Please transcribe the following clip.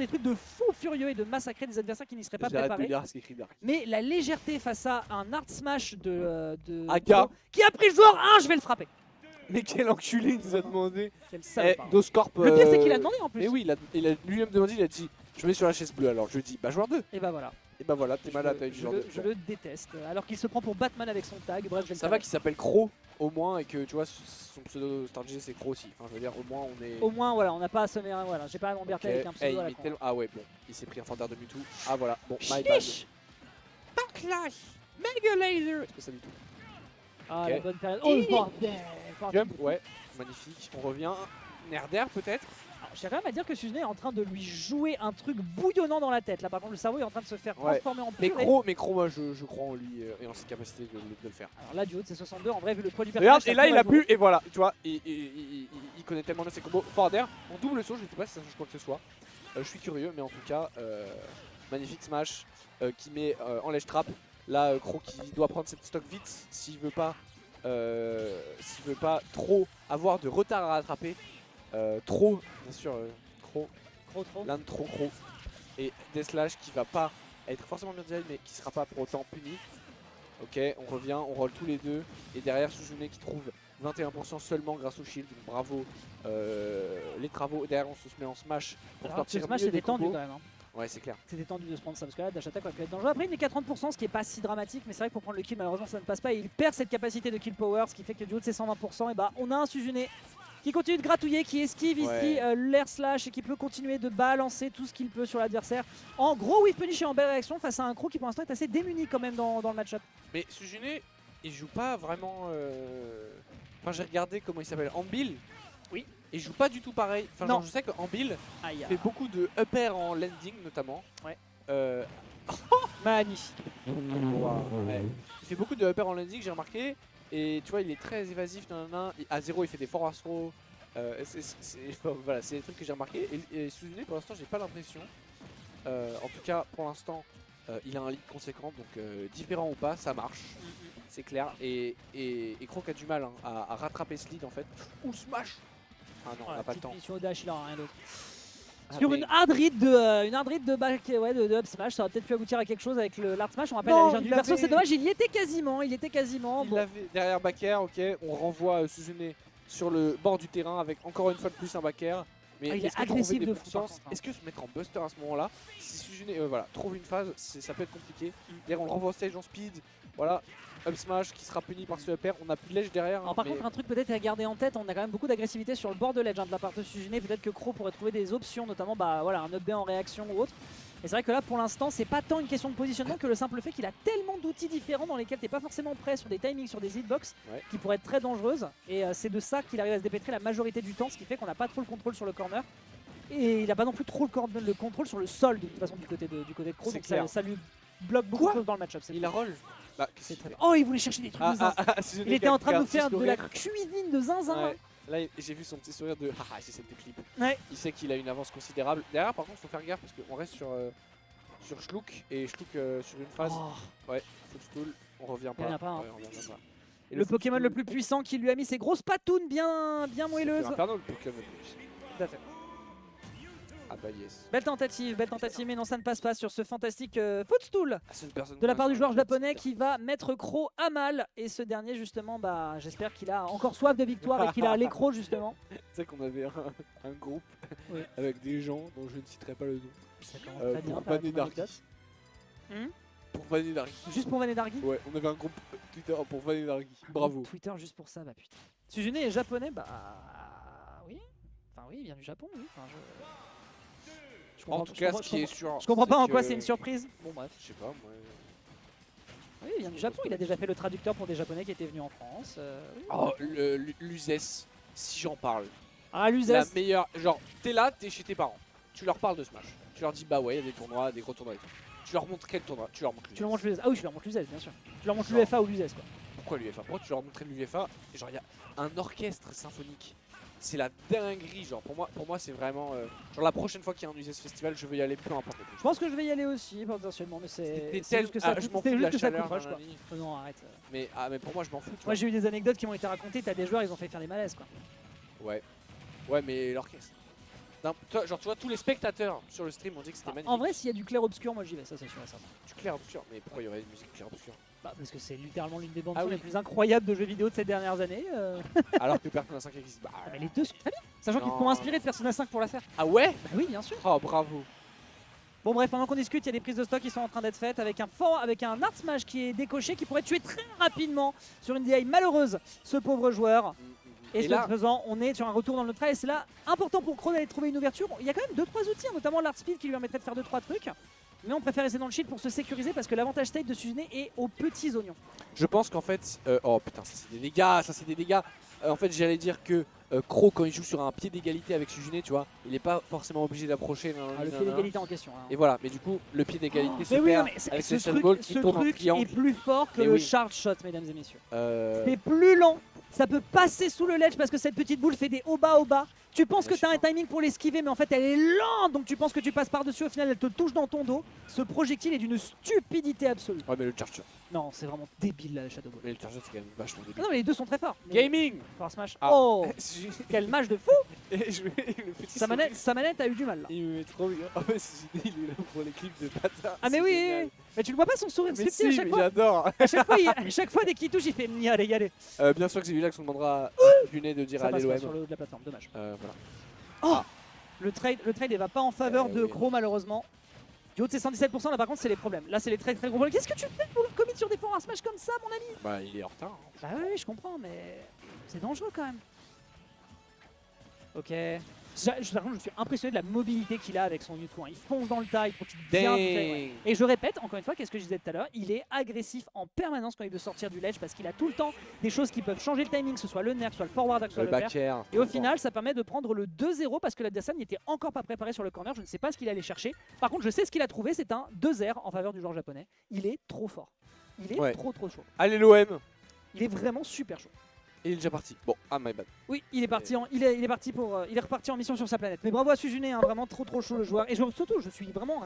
des trucs de fou furieux et de massacrer des adversaires qui n'y seraient pas J'arrête de préparés. lire ce qu'écrit Dark. Mais la légèreté face à un hard smash de Aka. qui a pris le joueur 1, je vais le frapper. Mais quel enculé il nous a demandé. Quel Eh, salopard. Doscorp. Le pire c'est qu'il a demandé en plus. Mais oui, il a lui-même demandé, il a dit je mets sur la chaise bleue alors. Je lui dis bah joueur 2. Et bah voilà. Et bah voilà, t'es malade avec Je joueur 2. je le déteste. Alors qu'il se prend pour Batman avec son tag. Bref, je vais le Ça va qu'il s'appelle Crow au moins et que tu vois son pseudo StarG c'est Crow aussi. Enfin je veux dire au moins on est. Au moins voilà, on n'a pas à sommer. Voilà, j'ai pas à m'emmerder Ok. avec un Eh, pseudo il à la met con. tellement- Ah ouais bon, il s'est pris un fendeur de Mewtwo. Ah voilà, bon my bad. Chiche. Backlash Mega Laser. C'est pas ça du tout. Ah Ok. la bonne période. Oh le bordel. Jump, ouais, magnifique. On revient. Nerder peut-être. Alors, je tiens quand même à dire que Suzune est en train de lui jouer un truc bouillonnant dans la tête. Là par contre le cerveau est en train de se faire Ouais. transformer en Mais purée. Crow, moi je crois en lui et en ses capacités de le faire. Alors là du haut de ses 62, en vrai vu le poids du personnage. Regarde, et là il a pu, et voilà, tu vois, il connaît tellement bien ses combos. Forder, en double saut, je sais pas si ça change quoi que ce soit. Je suis curieux, mais en tout cas, magnifique smash qui met en ledge trap. Là, Crow qui doit prendre cette stock vite s'il veut pas trop avoir de retard à rattraper. Trop, bien sûr, Crow, Trop. l'un de trop Crow. Et Deathlash qui va pas être forcément bien design, mais qui sera pas pour autant puni. Ok, on revient, on roll tous les deux. Et derrière, Suzune qui trouve 21% seulement grâce au shield. Donc bravo les travaux. Derrière, on se met en smash pour Alors que sortir ce smash mieux c'est des détendu combos. quand même. Hein. Ouais, c'est clair. C'était tendu de se prendre ça parce que là dash attack aurait pu être dangereux. Après il n'est qu'à 30%, ce qui est pas si dramatique, mais c'est vrai que pour prendre le kill malheureusement ça ne passe pas et il perd cette capacité de kill power, ce qui fait que du haut de ses 120%, et bah on a un Suzune qui continue de gratouiller, qui esquive ici l'air slash et qui peut continuer de balancer tout ce qu'il peut sur l'adversaire. En gros whiff punish et en belle réaction face à un Crow qui pour l'instant est assez démuni quand même dans le match-up. Mais Suzune, il joue pas vraiment. Enfin, j'ai regardé comment il s'appelle, Ambil. Oui. Il joue pas du tout pareil. Enfin, Non. genre, je sais qu'Ambil Aïe. fait beaucoup de up air en landing notamment. Ouais. Euh, Magnifique. ouais. Il fait beaucoup de up air en landing, j'ai remarqué. Et tu vois, il est très évasif. Nanana. À 0, il fait des forward throw. Voilà, c'est des trucs que j'ai remarqué. Et Suzune, pour l'instant, j'ai pas l'impression. En tout cas, pour l'instant, il a un lead conséquent. Donc, différent ou pas, ça marche. C'est clair. Et Croc a du mal hein, à rattraper ce lead en fait. Ou smash. Ah non, on n'a pas le temps. Sur dash, il aura rien d'autre. Ah, Sur mais- une hard read de back, ouais, de up smash, ça aurait peut-être pu aboutir à quelque chose avec le l'hard smash. On rappelle Non, la légende du il perso, avait- c'est dommage, il y était quasiment. Il Bon. l'avait derrière back air, ok. On renvoie Suzune sur le bord du terrain avec encore une fois de plus un back air. Mais Ah, il est est-ce que agressif trouver des de fou, par pourcences, contre, hein. est-ce que se mettre en buster à ce moment-là, si Suzune voilà, trouve une phase, ça peut être compliqué. Derrière on le renvoie au stage en speed, voilà, up smash qui sera puni par ce up air, on a plus de ledge derrière. Alors par mais- contre, un truc peut-être à garder en tête, on a quand même beaucoup d'agressivité sur le bord de ledge hein, de la part de Suzune. Peut-être que Crow pourrait trouver des options, notamment bah, voilà, un up B en réaction ou autre. Et c'est vrai que là, pour l'instant, c'est pas tant une question de positionnement que le simple fait qu'il a tellement d'outils différents dans lesquels t'es pas forcément prêt sur des timings, sur des hitbox Ouais. qui pourraient être très dangereuses. Et c'est de ça qu'il arrive à se dépêtrer la majorité du temps, ce qui fait qu'on n'a pas trop le contrôle sur le corner. Et il n'a pas non plus trop le contrôle sur le sol de toute façon du côté de Crow. C'est Donc clair. ça lui bloque beaucoup de choses dans le match-up. Il a roll. Bah, qu'est-ce C'est qu'il très fait Oh, il voulait chercher des trucs de zinzin. Suzune Il était en train de nous faire de la sourire. cuisine de zinzin. Ouais. Là, j'ai vu son petit sourire de haha, c'est cette clip. Ouais. Il sait qu'il a une avance considérable. Derrière, par contre, il faut faire gaffe parce qu'on reste sur Shlouk et Shlouk sur une phase. Oh. Ouais, footstool, on revient pas. revient pas, hein. Ouais, on revient pas. Et Le Pokémon le footstool, plus puissant qui lui a mis ses grosses patounes bien c'est moelleuses. Inferno, le Pokémon le plus. Tout à fait. Ah bah yes. Belle tentative, mais non ça ne passe pas sur ce fantastique footstool Ah, c'est une personne de la qu'on part a du sur joueur le chat, japonais c'est qui va mettre Crow à mal. Et ce dernier justement, bah j'espère qu'il a encore soif de victoire et qu'il a l'écro justement. C'est qu'on avait un groupe Oui. avec des gens dont je ne citerai pas le nom. Ça commence très bien Pour par vanner ton Darky. anecdote. Pour vanner Darky. Juste pour Vané Dargui. Ouais, on avait un groupe Twitter pour vanner Darky. Bravo. Twitter juste pour ça, bah putain. Suzune est japonais, bah oui. Enfin oui, il vient du Japon, oui. Enfin, je En tout cas, ce qui est sûr. je comprends pas en que- quoi c'est une surprise. Bon bref. Je sais pas, moi. Oui, il vient du Japon, il a déjà fait le traducteur pour des japonais qui étaient venus en France. Oui. Oh, l'USES, si j'en parle. Ah, La l'USES. meilleure. Genre, t'es là, t'es chez tes parents. Tu leur parles de Smash. Tu leur dis, bah ouais, il y a des tournois, des gros tournois et tout. Tu leur montres quel tournoi. Tu leur montres Tu leur montres l'USES. Ah oui, je leur montre l'USES, bien sûr. Tu leur montres Genre. l'UFA ou l'USES, quoi. Pourquoi l'UFA? Pourquoi tu leur montrais l'UFA? Et genre, il y a un orchestre symphonique. C'est la dinguerie, genre. Pour moi c'est vraiment. Genre, la prochaine fois qu'il y a un USES Festival, je veux y aller peu importe le Je pense que je vais y aller aussi, potentiellement, mais c'est C'est juste que ça je coûte, m'en c'est fous de juste la que ça chaleur. coûte rush, quoi. nanani. Oh non, arrête. Mais pour moi, je m'en fous. Tu Moi, vois. j'ai eu des anecdotes qui m'ont été racontées. T'as des joueurs, ils ont fait faire des malaises, quoi. Ouais. Ouais, mais l'orchestre. Toi, genre, tu vois, tous les spectateurs sur le stream ont dit que c'était magnifique. En vrai, s'il y a du clair-obscur, moi j'y vais, ça c'est sûr et certain. Du clair-obscur. Mais pourquoi il y aurait une musique clair-obscur? Bah, parce que c'est littéralement l'une des bandes Ah son oui. les plus incroyables de jeux vidéo de ces dernières années. Alors que Persona 5 existe. Bah, Mais les deux sont très bien, sachant qu'ils Non. sont inspirés de Persona 5 pour la faire. ah ouais? Bah oui, bien sûr. Oh, bravo. Bon bref, pendant qu'on discute, il y a des prises de stock qui sont en train d'être faites avec un Art Smash qui est décoché, qui pourrait tuer très rapidement sur une DI malheureuse ce pauvre joueur. Et, Et ce là, faisant, on est sur un retour dans le trail et c'est là important pour Crow d'aller trouver une ouverture. Il y a quand même 2-3 outils, notamment l'Art Speed qui lui permettrait de faire 2-3 trucs. Mais on préfère rester dans le shield pour se sécuriser parce que l'avantage state de Suzune est aux petits oignons. je pense qu'en fait. Oh putain, ça c'est des dégâts, ça c'est des dégâts. En fait, j'allais dire que Crow, quand il joue sur un pied d'égalité avec Suzune, tu vois, il n'est pas forcément obligé d'approcher. Ah, le pied d'égalité en question. Hein. Et voilà, mais du coup, le pied d'égalité se Mais oui, non, perd mais avec ce ce Shadow Ball qui tourne en truc triangle. est plus fort que Et le oui. charge shot, mesdames et messieurs. Euh, C'est plus lent, ça peut passer sous le ledge parce que cette petite boule fait des hauts bas. Tu penses que Ouais, tu as je un timing pour l'esquiver, mais en fait elle est lente, donc tu penses que tu passes par-dessus, au final elle te touche dans ton dos. Ce projectile est d'une stupidité absolue. Ouais, mais le Charger. Non, c'est vraiment débile là, le Shadow Ball. Mais le Charger, c'est quand même vachement Ah débile. non, mais les deux sont très forts. Mais Gaming. Power Smash. Ah. Oh, quel match de fou. Et je mets le petit Sa sourire. manette a eu du mal là. Il me met trop bien. En fait, Suzune, il est là pour les clips de bata. Ah mais c'est oui, génial. mais tu le vois pas son sourire Mais subtil à si, chaque mais fois. j'adore. À chaque fois dès qu'il touche, il fait y aller. Bien sûr que c'est là qu'on demandera à Suzune de dire Ça allez passe pas l'OM. sur le haut de la plateforme, dommage. Voilà. Oh Ah. le trade ne va pas en faveur de Oui. Crow malheureusement. Du haut de ses 117% là par contre c'est les problèmes. Là c'est les très gros problèmes. Qu'est-ce que tu fais pour commit sur des forwards smash comme ça mon ami? Bah, il est en retard. Hein. Bah oui je comprends mais c'est dangereux quand même. Ok. Par contre je suis impressionné de la mobilité qu'il a avec son U2. Il fonce dans le tas, il profite bien du fait, ouais. Et je répète encore une fois, qu'est-ce que je disais tout à l'heure, il est agressif en permanence quand il veut sortir du ledge parce qu'il a tout le temps des choses qui peuvent changer le timing, que ce soit le nerf, soit le forward, soit Le le back. back air. Et au final, ça permet de prendre le 2-0 parce que l'adversaire n'était encore pas préparé sur le corner. Je ne sais pas ce qu'il allait chercher. Par contre, je sais ce qu'il a trouvé. C'est un 2-0 en faveur du joueur japonais. Il est trop fort. Il est Ouais. trop chaud. Allez l'OM. Il est vraiment super chaud. Et il est déjà parti. Bon, ah my bad. Oui, il est parti. Il est reparti en mission sur sa planète. Mais bravo à Suzune, hein, vraiment trop chaud le joueur. Et surtout, je suis vraiment